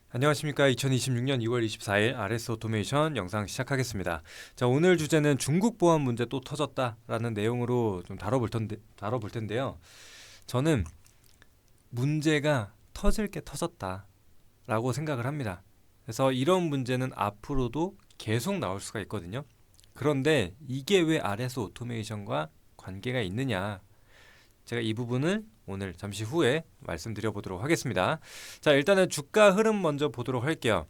안녕하십니까. 2026년 2월 24일 RS 오토메이션 영상 시작하겠습니다. 자, 오늘 주제는 중국 보안 문제 또 터졌다라는 내용으로 좀 다뤄볼 텐데요. 저는 문제가 터질 게 터졌다라고 생각을 합니다. 그래서 이런 문제는 앞으로도 계속 나올 수가 있거든요. 그런데 이게 왜 RS 오토메이션과 관계가 있느냐? 제가 이 부분을 오늘 잠시 후에 말씀드려 보도록 하겠습니다. 자, 일단은 주가 흐름 먼저 보도록 할게요.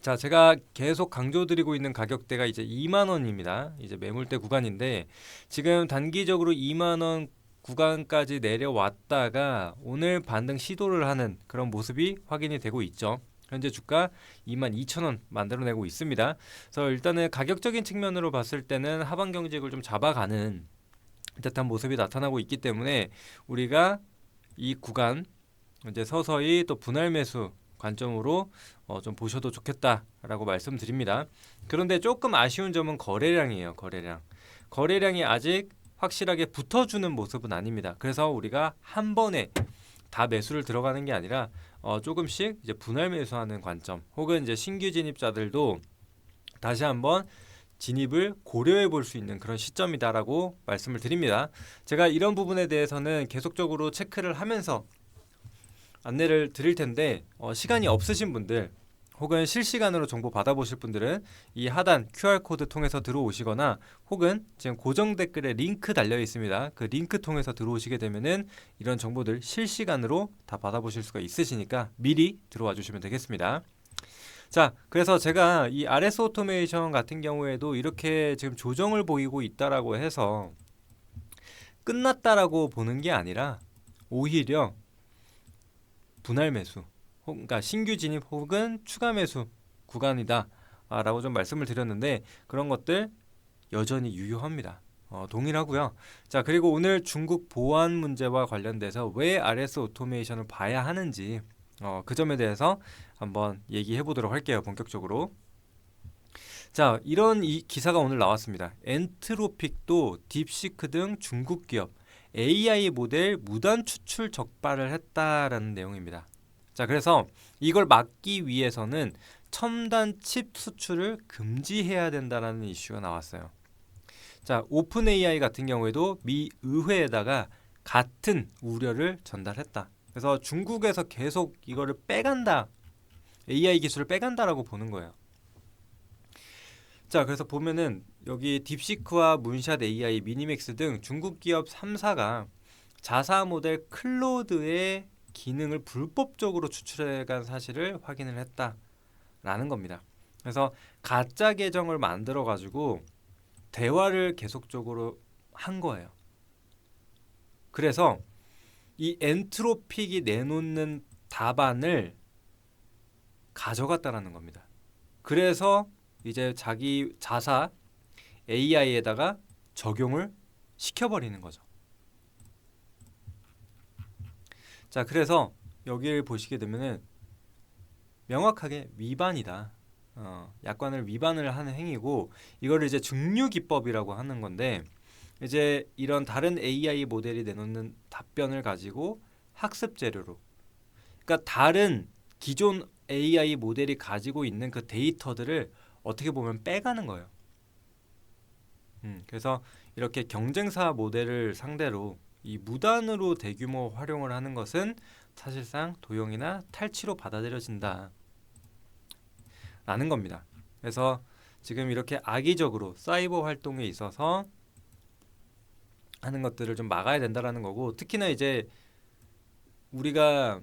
자, 제가 계속 강조드리고 있는 가격대가 이제 2만 원입니다. 이제 매물대 구간인데 지금 단기적으로 2만 원 구간까지 내려왔다가 오늘 반등 시도를 하는 그런 모습이 확인이 되고 있죠. 현재 주가 22,000원 만들어내고 있습니다. 그래서 일단은 가격적인 측면으로 봤을 때는 하방 경직을 좀 잡아가는 듯한 모습이 나타나고 있기 때문에 우리가 이 구간 이제 서서히 또 분할 매수 관점으로 좀 보셔도 좋겠다라고 말씀드립니다. 그런데 조금 아쉬운 점은 거래량이에요. 거래량이 아직 확실하게 붙어주는 모습은 아닙니다. 그래서 우리가 한 번에 다 매수를 들어가는 게 아니라 조금씩 이제 분할 매수하는 관점, 혹은 이제 신규 진입자들도 다시 한번 진입을 고려해 볼 수 있는 그런 시점이다라고 말씀을 드립니다. 제가 이런 부분에 대해서는 계속적으로 체크를 하면서 안내를 드릴 텐데 시간이 없으신 분들 혹은 실시간으로 정보 받아보실 분들은 이 하단 QR코드 통해서 들어오시거나 혹은 지금 고정 댓글에 링크 달려 있습니다. 그 링크 통해서 들어오시게 되면은 이런 정보들 실시간으로 다 받아보실 수가 있으시니까 미리 들어와 주시면 되겠습니다. 자, 그래서 제가 이 RS 오토메이션 같은 경우에도 이렇게 지금 조정을 보이고 있다라고 해서 끝났다라고 보는 게 아니라 오히려 분할 매수, 그러니까 신규 진입 혹은 추가 매수 구간이다 라고 좀 말씀을 드렸는데 그런 것들 여전히 유효합니다. 동일하고요. 자, 그리고 오늘 중국 보안 문제와 관련돼서 왜 RS 오토메이션을 봐야 하는지 그 점에 대해서 한번 얘기해 보도록 할게요. 본격적으로. 자, 이런 이 기사가 오늘 나왔습니다. 엔트로픽도 딥시크 등 중국 기업 AI 모델 무단 추출 적발을 했다라는 내용입니다. 자, 그래서 이걸 막기 위해서는 첨단 칩 수출을 금지해야 된다라는 이슈가 나왔어요. 자, 오픈 AI 같은 경우에도 미 의회에다가 같은 우려를 전달했다. 그래서 중국에서 계속 이거를 빼간다, AI 기술을 빼간다라고 보는 거예요. 자, 그래서 보면은 여기 딥시크와 문샷 AI, 미니맥스 등 중국 기업 3사가 자사 모델 클로드의 기능을 불법적으로 추출해간 사실을 확인을 했다라는 겁니다. 그래서 가짜 계정을 만들어 가지고 대화를 계속적으로 한 거예요. 그래서 이 엔트로픽이 내놓는 답안을 가져갔다라는 겁니다. 그래서 이제 자기 자사 AI에다가 적용을 시켜버리는 거죠. 자, 그래서 여기를 보시게 되면은 명확하게 위반이다. 약관을 위반을 하는 행위고 이거를 이제 중류기법이라고 하는 건데 이제 이런 다른 AI 모델이 내놓는 답변을 가지고 학습 재료로, 그러니까 다른 기존 AI 모델이 가지고 있는 그 데이터들을 어떻게 보면 빼가는 거예요. 그래서 이렇게 경쟁사 모델을 상대로 이 무단으로 대규모 활용을 하는 것은 사실상 도용이나 탈취로 받아들여진다라는 겁니다. 그래서 지금 이렇게 악의적으로 사이버 활동에 있어서 하는 것들을 좀 막아야 된다라는 거고, 특히나 이제 우리가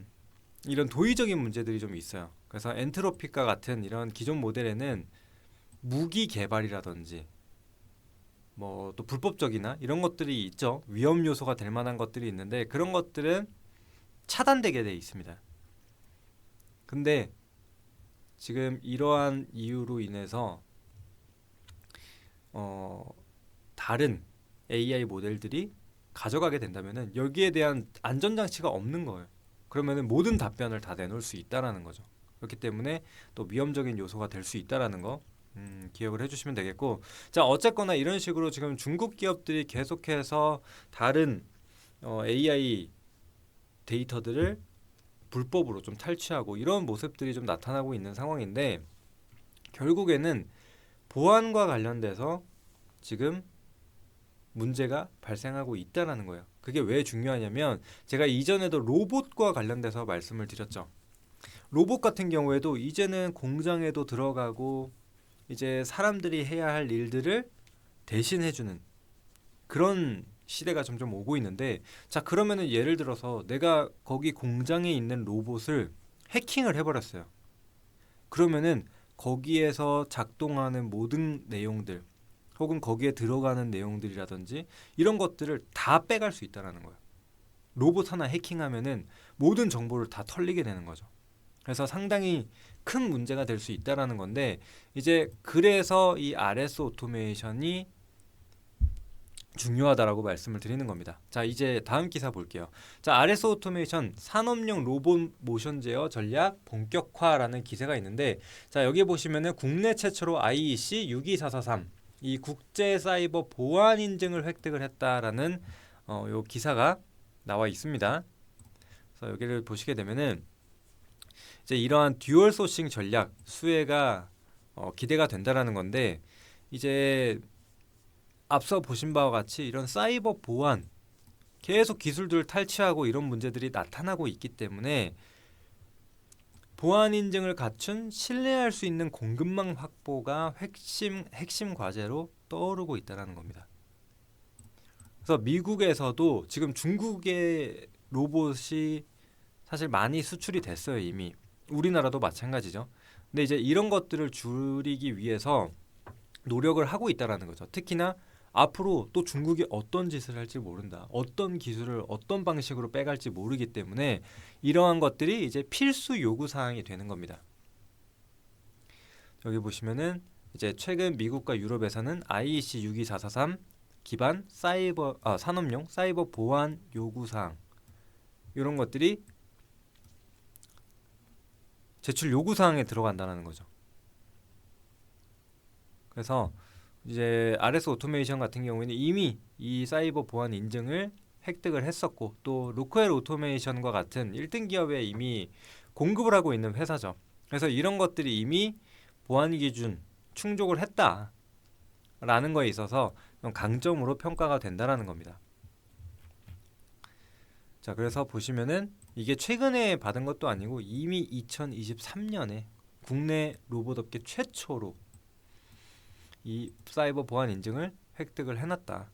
이런 도의적인 문제들이 좀 있어요. 그래서 엔트로픽과 같은 이런 기존 모델에는 무기 개발이라든지 뭐 또 불법적이나 이런 것들이 있죠. 위험 요소가 될 만한 것들이 있는데 그런 것들은 차단되게 돼 있습니다. 근데 지금 이러한 이유로 인해서 다른 AI 모델들이 가져가게 된다면은 여기에 대한 안전장치가 없는 거예요. 그러면은 모든 답변을 다 내놓을 수 있다라는 거죠. 그렇기 때문에 또 위험적인 요소가 될 수 있다라는 거 기억을 해주시면 되겠고, 자, 어쨌거나 이런 식으로 지금 중국 기업들이 계속해서 다른 AI 데이터들을 불법으로 좀 탈취하고 이런 모습들이 좀 나타나고 있는 상황인데 결국에는 보안과 관련돼서 지금 문제가 발생하고 있다라는 거예요. 그게 왜 중요하냐면 제가 이전에도 로봇과 관련돼서 말씀을 드렸죠. 로봇 같은 경우에도 이제는 공장에도 들어가고 이제 사람들이 해야 할 일들을 대신해주는 그런 시대가 점점 오고 있는데 자 그러면은 예를 들어서 내가 거기 공장에 있는 로봇을 해킹을 해버렸어요. 그러면은 거기에서 작동하는 모든 내용들 혹은 거기에 들어가는 내용들이라든지 이런 것들을 다 빼갈 수 있다는 거예요. 로봇 하나 해킹하면은 모든 정보를 다 털리게 되는 거죠. 그래서 상당히 큰 문제가 될 수 있다는 건데 이제 그래서 이 RS 오토메이션이 중요하다라고 말씀을 드리는 겁니다. 자 이제 다음 기사 볼게요. 자 RS 오토메이션 산업용 로봇 모션 제어 전략 본격화라는 기사가 있는데 자 여기 보시면은 국내 최초로 IEC 62443 이 국제 사이버 보안 인증을 획득을 했다라는 요 기사가 나와 있습니다. 그래서 여기를 보시게 되면은 이제 이러한 듀얼 소싱 전략 수혜가 기대가 된다라는 건데 이제 앞서 보신 바와 같이 이런 사이버 보안 계속 기술들을 탈취하고 이런 문제들이 나타나고 있기 때문에 보안 인증을 갖춘 신뢰할 수 있는 공급망 확보가 핵심 과제로 떠오르고 있다는 겁니다. 그래서 미국에서도 지금 중국의 로봇이 사실 많이 수출이 됐어요 이미. 우리나라도 마찬가지죠. 근데 이제 이런 것들을 줄이기 위해서 노력을 하고 있다는 거죠. 특히나 앞으로 또 중국이 어떤 짓을 할지 모른다. 어떤 기술을 어떤 방식으로 빼갈지 모르기 때문에 이러한 것들이 이제 필수 요구 사항이 되는 겁니다. 여기 보시면은 이제 최근 미국과 유럽에서는 IEC 62443 기반 산업용 사이버 보안 요구 사항 이런 것들이 제출 요구 사항에 들어간다는 거죠. 그래서 이제 RS 오토메이션 같은 경우에는 이미 이 사이버 보안 인증을 획득을 했었고 또 로크웰 오토메이션과 같은 1등 기업에 이미 공급을 하고 있는 회사죠. 그래서 이런 것들이 이미 보안 기준 충족을 했다라는 거에 있어서 강점으로 평가가 된다라는 겁니다. 자, 그래서 보시면은 이게 최근에 받은 것도 아니고 이미 2023년에 국내 로봇 업계 최초로 이 사이버 보안 인증을 획득을 해놨다.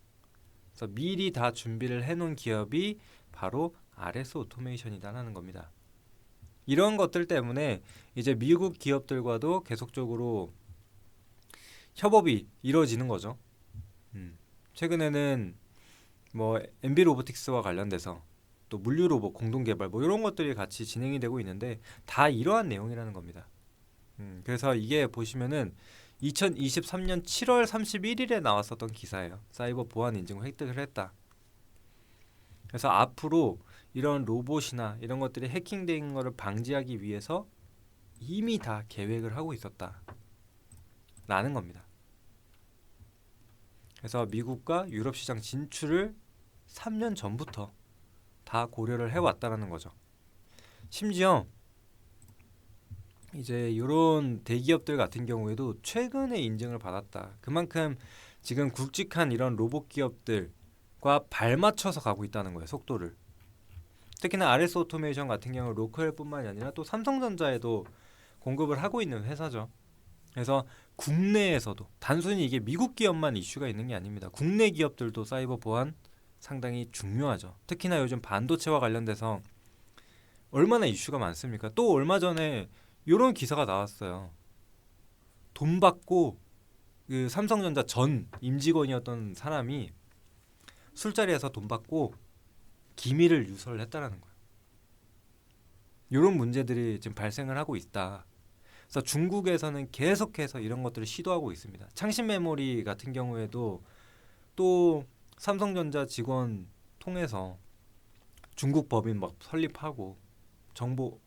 그래서 미리 다 준비를 해놓은 기업이 바로 RS 오토메이션이다라는 겁니다. 이런 것들 때문에 이제 미국 기업들과도 계속적으로 협업이 이루어지는 거죠. 최근에는 뭐 MB 로보틱스와 관련돼서 또 물류 로봇 공동 개발 뭐 이런 것들이 같이 진행이 되고 있는데 다 이러한 내용이라는 겁니다. 그래서 이게 보시면은 2023년 7월 31일에 나왔었던 기사예요. 사이버 보안 인증을 획득을 했다. 그래서 앞으로 이런 로봇이나 이런 것들이 해킹된 것을 방지하기 위해서 이미 다 계획을 하고 있었다 라는 겁니다. 그래서 미국과 유럽 시장 진출을 3년 전부터 다 고려를 해왔다라는 거죠. 심지어 이제 이런 대기업들 같은 경우에도 최근에 인증을 받았다. 그만큼 지금 굵직한 이런 로봇 기업들과 발맞춰서 가고 있다는 거예요. 속도를. 특히나 RS 오토메이션 같은 경우 로컬뿐만이 아니라 또 삼성전자에도 공급을 하고 있는 회사죠. 그래서 국내에서도 단순히 이게 미국 기업만 이슈가 있는 게 아닙니다. 국내 기업들도 사이버 보안 상당히 중요하죠. 특히나 요즘 반도체와 관련돼서 얼마나 이슈가 많습니까? 또 얼마 전에 이런 기사가 나왔어요. 돈 받고 그 삼성전자 전 임직원이었던 사람이 술자리에서 돈 받고 기밀을 유설을 했다라는 거예요. 이런 문제들이 지금 발생을 하고 있다. 그래서 중국에서는 계속해서 이런 것들을 시도하고 있습니다. 창신 메모리 같은 경우에도 또 삼성전자 직원 통해서 중국 법인 막 설립하고 정보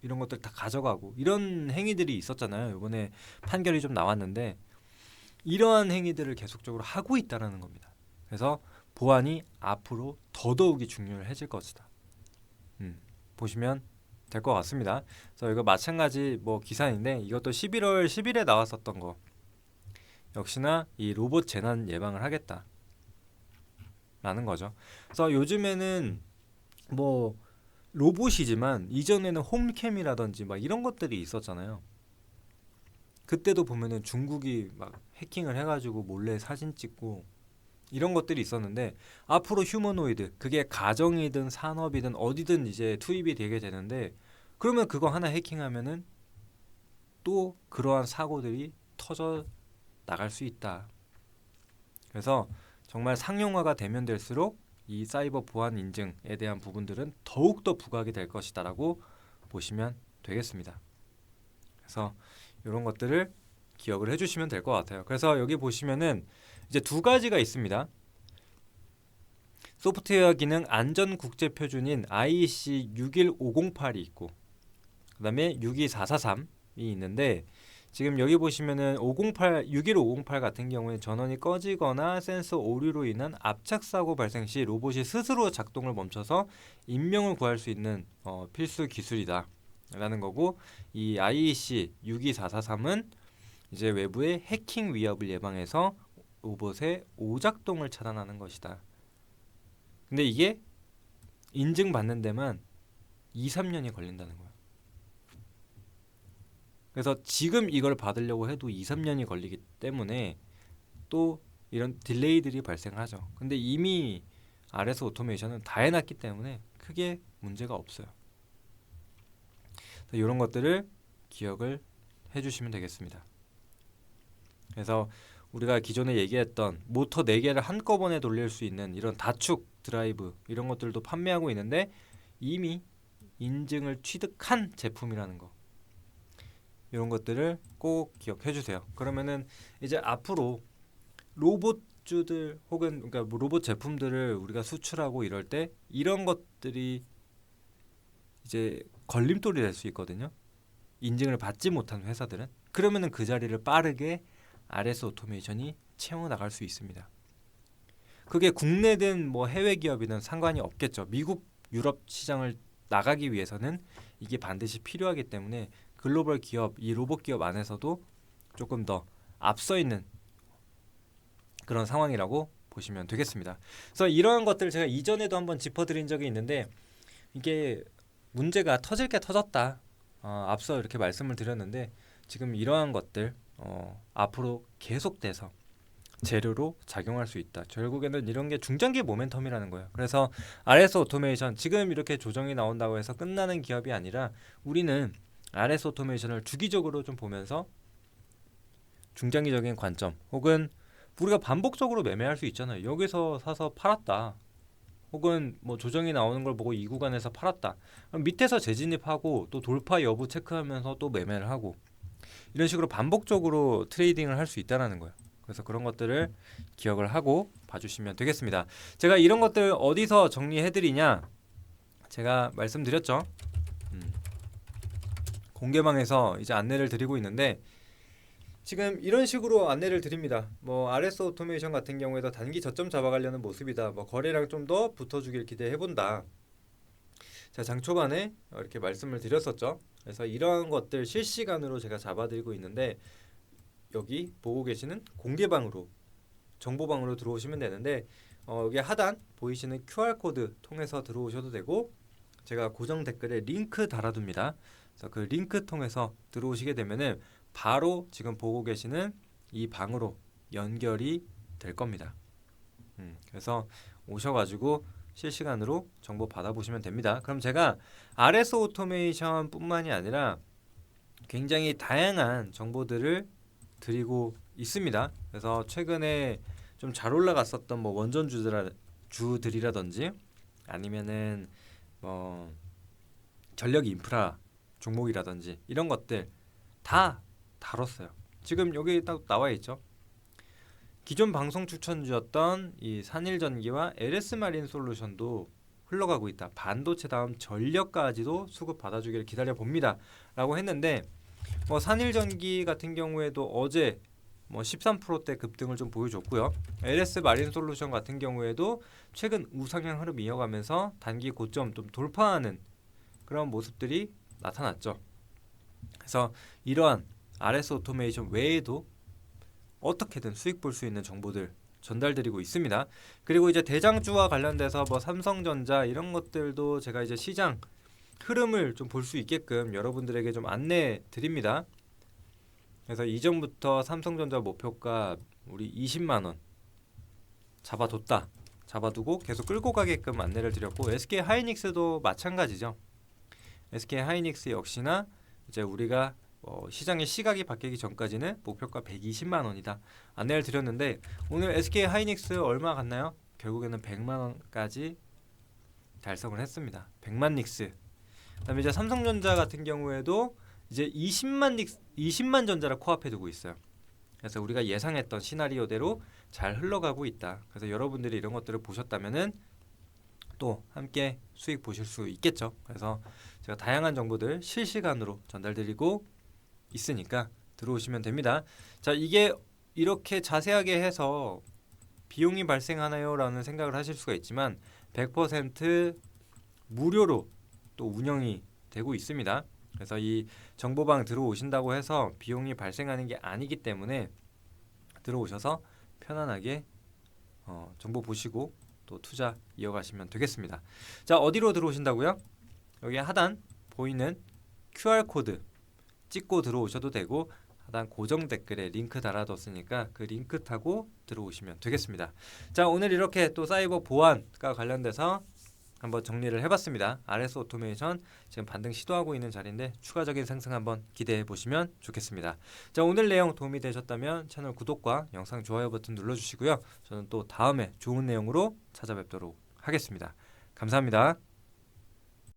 이런 것들 다 가져가고 이런 행위들이 있었잖아요. 이번에 판결이 좀 나왔는데 이러한 행위들을 계속적으로 하고 있다는 겁니다. 그래서 보안이 앞으로 더더욱이 중요해질 것이다. 보시면 될 것 같습니다. 그래서 이거 마찬가지 뭐 기사인데 이것도 11월 10일에 나왔었던 거 역시나 이 로봇 재난 예방을 하겠다라는 거죠. 그래서 요즘에는 뭐 로봇이지만 이전에는 홈캠이라든지 막 이런 것들이 있었잖아요. 그때도 보면은 중국이 막 해킹을 해가지고 몰래 사진 찍고 이런 것들이 있었는데 앞으로 휴머노이드 그게 가정이든 산업이든 어디든 이제 투입이 되게 되는데 그러면 그거 하나 해킹하면은 또 그러한 사고들이 터져 나갈 수 있다. 그래서 정말 상용화가 되면 될수록 이 사이버 보안 인증에 대한 부분들은 더욱더 부각이 될 것이다라고 보시면 되겠습니다. 그래서 이런 것들을 기억을 해주시면 될 것 같아요. 그래서 여기 보시면은 이제 두 가지가 있습니다. 소프트웨어 기능 안전 국제 표준인 IEC 61508이 있고 그다음에 62443이 있는데 지금 여기 보시면은 61508 같은 경우에 전원이 꺼지거나 센서 오류로 인한 압착 사고 발생 시 로봇이 스스로 작동을 멈춰서 인명을 구할 수 있는 필수 기술이다 라는 거고 이 IEC 62443은 이제 외부의 해킹 위협을 예방해서 로봇의 오작동을 차단하는 것이다. 근데 이게 인증받는 데만 2, 3년이 걸린다는 거야. 그래서 지금 이걸 받으려고 해도 2, 3년이 걸리기 때문에 또 이런 딜레이들이 발생하죠. 근데 이미 RS 오토메이션은 다 해놨기 때문에 크게 문제가 없어요. 이런 것들을 기억을 해주시면 되겠습니다. 그래서 우리가 기존에 얘기했던 모터 4개를 한꺼번에 돌릴 수 있는 이런 다축 드라이브 이런 것들도 판매하고 있는데 이미 인증을 취득한 제품이라는 거 이런 것들을 꼭 기억해 주세요. 그러면은 이제 앞으로 로봇주들 혹은 그러니까 뭐 로봇 제품들을 우리가 수출하고 이럴 때 이런 것들이 이제 걸림돌이 될 수 있거든요. 인증을 받지 못한 회사들은 그러면은 그 자리를 빠르게 RS 오토메이션이 채워 나갈 수 있습니다. 그게 국내든 뭐 해외 기업이든 상관이 없겠죠. 미국, 유럽 시장을 나가기 위해서는 이게 반드시 필요하기 때문에 글로벌 기업, 이 로봇 기업 안에서도 조금 더 앞서 있는 그런 상황이라고 보시면 되겠습니다. 그래서 이러한 것들을 제가 이전에도 한번 짚어드린 적이 있는데 이게 문제가 터질 게 터졌다. 앞서 이렇게 말씀을 드렸는데 지금 이러한 것들 앞으로 계속돼서 재료로 작용할 수 있다. 결국에는 이런 게 중장기 모멘텀이라는 거예요. 그래서 RS 오토메이션 지금 이렇게 조정이 나온다고 해서 끝나는 기업이 아니라 우리는 RS 오토메이션을 주기적으로 좀 보면서 중장기적인 관점 혹은 우리가 반복적으로 매매할 수 있잖아요. 여기서 사서 팔았다. 혹은 뭐 조정이 나오는 걸 보고 이 구간에서 팔았다. 그럼 밑에서 재진입하고 또 돌파 여부 체크하면서 또 매매를 하고 이런 식으로 반복적으로 트레이딩을 할 수 있다는 거예요. 그래서 그런 것들을 기억을 하고 봐주시면 되겠습니다. 제가 이런 것들 어디서 정리해드리냐 제가 말씀드렸죠. 공개방에서 이제 안내를 드리고 있는데 지금 이런 식으로 안내를 드립니다. 뭐 RS 오토메이션 같은 경우에도 단기 저점 잡아가려는 모습이다. 뭐 거래량 좀 더 붙어주길 기대해본다. 자, 장 초반에 이렇게 말씀을 드렸었죠. 그래서 이러한 것들 실시간으로 제가 잡아드리고 있는데 여기 보고 계시는 공개방으로 정보방으로 들어오시면 되는데 여기 하단 보이시는 QR코드 통해서 들어오셔도 되고 제가 고정 댓글에 링크 달아둡니다. 그래서 그 링크 통해서 들어오시게 되면은 바로 지금 보고 계시는 이 방으로 연결이 될 겁니다. 그래서 오셔가지고 실시간으로 정보 받아보시면 됩니다. 그럼 제가 RS 오토메이션 뿐만이 아니라 굉장히 다양한 정보들을 드리고 있습니다. 그래서 최근에 좀 잘 올라갔었던 뭐 원전주들이라든지 아니면은 뭐 전력 인프라 종목이라든지 이런 것들 다 다뤘어요. 지금 여기 딱 나와 있죠. 기존 방송 추천주였던 이 산일전기와 LS마린 솔루션도 흘러가고 있다. 반도체 다음 전력까지도 수급 받아주기를 기다려 봅니다. 라고 했는데 뭐 산일전기 같은 경우에도 어제 뭐 13%대 급등을 좀 보여줬고요. LS마린 솔루션 같은 경우에도 최근 우상향 흐름 이어가면서 단기 고점 좀 돌파하는 그런 모습들이 나타났죠. 그래서 이러한 RS 오토메이션 외에도 어떻게든 수익 볼 수 있는 정보들 전달드리고 있습니다. 그리고 이제 대장주와 관련돼서 뭐 삼성전자 이런 것들도 제가 이제 시장 흐름을 좀 볼 수 있게끔 여러분들에게 좀 안내 드립니다. 그래서 이전부터 삼성전자 목표가 우리 20만 원 잡아두고 계속 끌고 가게끔 안내를 드렸고, SK 하이닉스도 마찬가지죠. SK 하이닉스 역시나 이제 우리가 시장의 시각이 바뀌기 전까지는 목표가 120만 원이다 안내를 드렸는데, 오늘 SK 하이닉스 얼마 갔나요? 결국에는 100만 원까지 달성을 했습니다. 100만 닉스. 그다음에 이제 삼성전자 같은 경우에도 이제 20만 전자를 코앞에 두고 있어요. 그래서 우리가 예상했던 시나리오대로 잘 흘러가고 있다. 그래서 여러분들이 이런 것들을 보셨다면은 또 함께 수익 보실 수 있겠죠. 그래서 제가 다양한 정보들 실시간으로 전달드리고 있으니까 들어오시면 됩니다. 자, 이게 이렇게 자세하게 해서 비용이 발생하나요? 라는 생각을 하실 수가 있지만 100% 무료로 또 운영이 되고 있습니다. 그래서 이 정보방 들어오신다고 해서 비용이 발생하는 게 아니기 때문에 들어오셔서 편안하게 정보 보시고 또 투자 이어가시면 되겠습니다. 자, 어디로 들어오신다고요? 여기 하단 보이는 QR코드 찍고 들어오셔도 되고, 하단 고정 댓글에 링크 달아뒀으니까 그 링크 타고 들어오시면 되겠습니다. 자, 오늘 이렇게 또 사이버 보안과 관련돼서 한번 정리를 해봤습니다. RS 오토메이션 지금 반등 시도하고 있는 자리인데 추가적인 상승 한번 기대해 보시면 좋겠습니다. 자, 오늘 내용 도움이 되셨다면 채널 구독과 영상 좋아요 버튼 눌러주시고요. 저는 또 다음에 좋은 내용으로 찾아뵙도록 하겠습니다. 감사합니다.